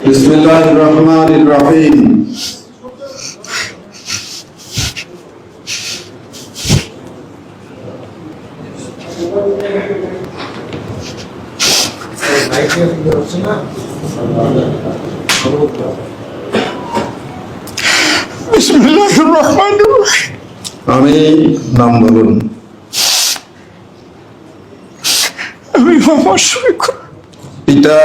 বিসমিল্লাহির রহমানির রহিম। বিসমিল্লাহির রহমানির রহিম। আমি নাম বলুন। আমি মোহাম্মদ শফিকুর। পিতা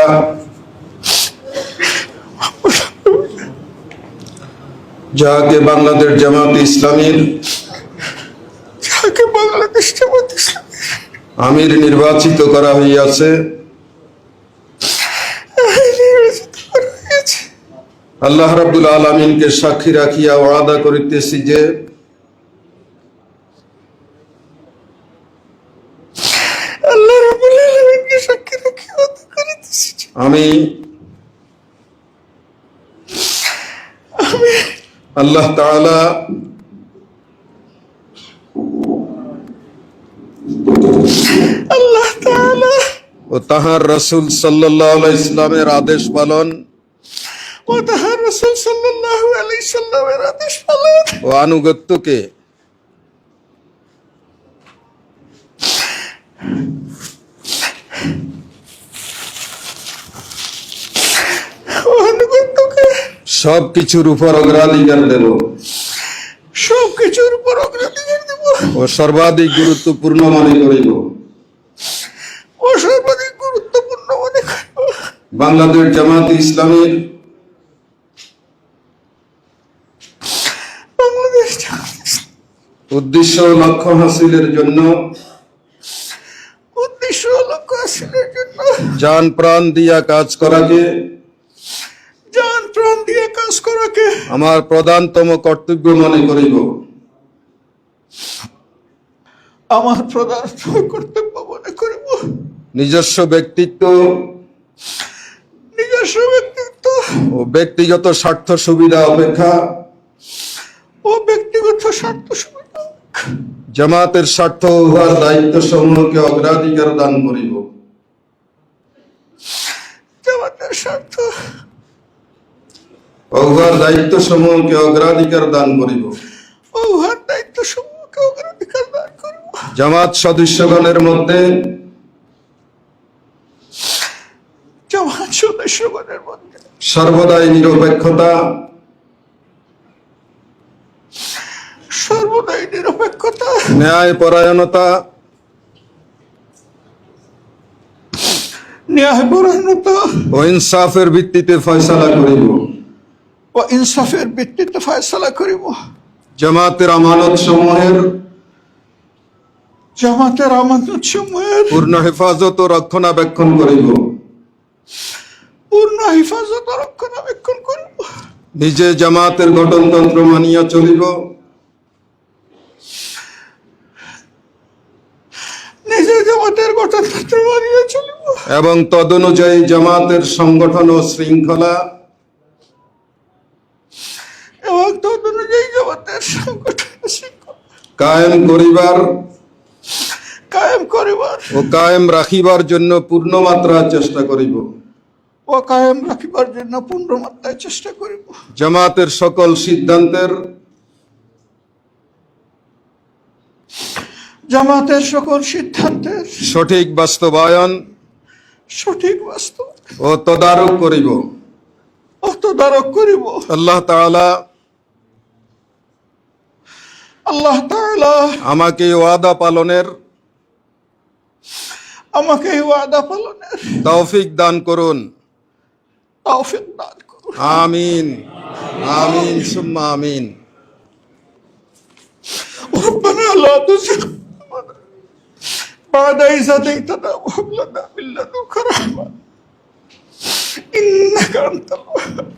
যাকে বাংলাদেশ জামাত ইসলামীর যাকে বাংলাদেশ জামাত ইসলামীর আমির নির্বাচিত করা হইয়াছে, নির্বাচিত করা হয়েছে, আল্লাহ রাব্বুল আলামিনকে সাক্ষী রাখিয়া ওয়াদা করিতেছি যে আল্লাহ রাব্বুল আলামিনকে সাক্ষী রেখে ওয়াদা করিতেছি যে আমি আল্লাহ তাআলা আল্লাহ তাআলা ও তাহার রাসূল সাল্লাল্লাহু আলাইহি ইসলামের আদেশ পালন ও তাহার রাসূল সাল্লাল্লাহু আলাইহি সাল্লামের আদেশ পালন ও আনুগত্যকে ও আনুগত্যকে সবকিছুর উপর অগ্রাধিকার দেব সবকিছুর উপর অগ্রাধিকার দেব ও সর্বাধিক গুরুত্বপূর্ণ মনে করিব। ও সর্বাধিক গুরুত্বপূর্ণ মনে করব বাংলাদেশ জামাত ইসলামীর বাংলাদেশ জামাত ইসলামীর উদ্দেশ্য ও লক্ষ্য হাসিলের জন্য উদ্দেশ্য ও লক্ষ্য হাসিলের জন্য জান প্রাণ দিয়া কাজ করাকে জান প্রাণ দিয়ে কাজ করাকে আমার প্রধানতম কর্তব্য মনে করিব। আমার প্রধান কর্তব্য মনে করিব। নিজস্ব ব্যক্তিত্ব নিজস্ব ব্যক্তিত্ব ও ব্যক্তিগত স্বার্থ সুবিধা অপেক্ষা ও ব্যক্তিগত স্বার্থ সুবিধা জামাতের স্বার্থ উহার দায়িত্ব সমূহকে অগ্রাধিকার দান করিব। জামাতের স্বার্থ উহার দায়িত্ব সমূহকে অগ্রাধিকার দান করিব। ও উহার দায়িত্ব সমূহকে অগ্রাধিকার দান করিব। জামাত সদস্যগণের মধ্যে জামাত সদস্যগণের মধ্যে সর্বদাই নিরপেক্ষতা সর্বদাই নিরপেক্ষতা ন্যায় পরায়ণতা ন্যায়পরায়ণতা ও ইনসাফের ভিত্তিতে ফয়সালা করিব। ও ইনসাফের ভিত্তিতে ফয়সালা করিব। জামাতের আমানত সমূহের জামাতের আমানত সমূহের পূর্ণ হেফাজত ও রক্ষণাবেক্ষণ করিব। পূর্ণ হেফাজত ও রক্ষণাবেক্ষণ করিব। নিজে জামাতের গঠনতন্ত্র মানিয়া চলিব নিজে জামাতের গঠনতন্ত্র মানিয়ে চলিব এবং তদনুযায়ী জামাতের সংগঠন ও শৃঙ্খলা এবং তদনুযায়ী জামাতের সংগঠন শৃঙ্খলা কায়েম করিবার কায়েম করিবার ও কায়েম রাখিবার জন্য পূর্ণমাত্রা চেষ্টা করিব। ও কায়েম রাখিবার জন্য পূর্ণমাত্রায় চেষ্টা করিব। জামাতের সকল সিদ্ধান্তের জামাতের সকল সিদ্ধান্তের সঠিক বাস্তবায়ন সঠিক বাস্তব ও তদারক করিব। ও তদারক করিব। আল্লাহ তাআলা আল্লাহ তাআলা আমাকে ওয়াদা পালনের আমাকে এই ওয়াদা পালনের তৌফিক দান করুন। তৌফিক দান করুন। আমিন আমিন সুম্মা আমিন। ربنا لا تزغ بعد إذ هديتنا وهب لنا من لدنك رحمة إنك أنت الوهاب.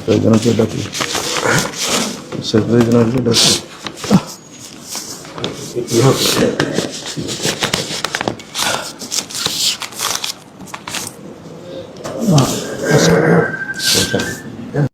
প্রয়োজনকে ডাকি সে প্রয়োজনকে ডাকি বলছেন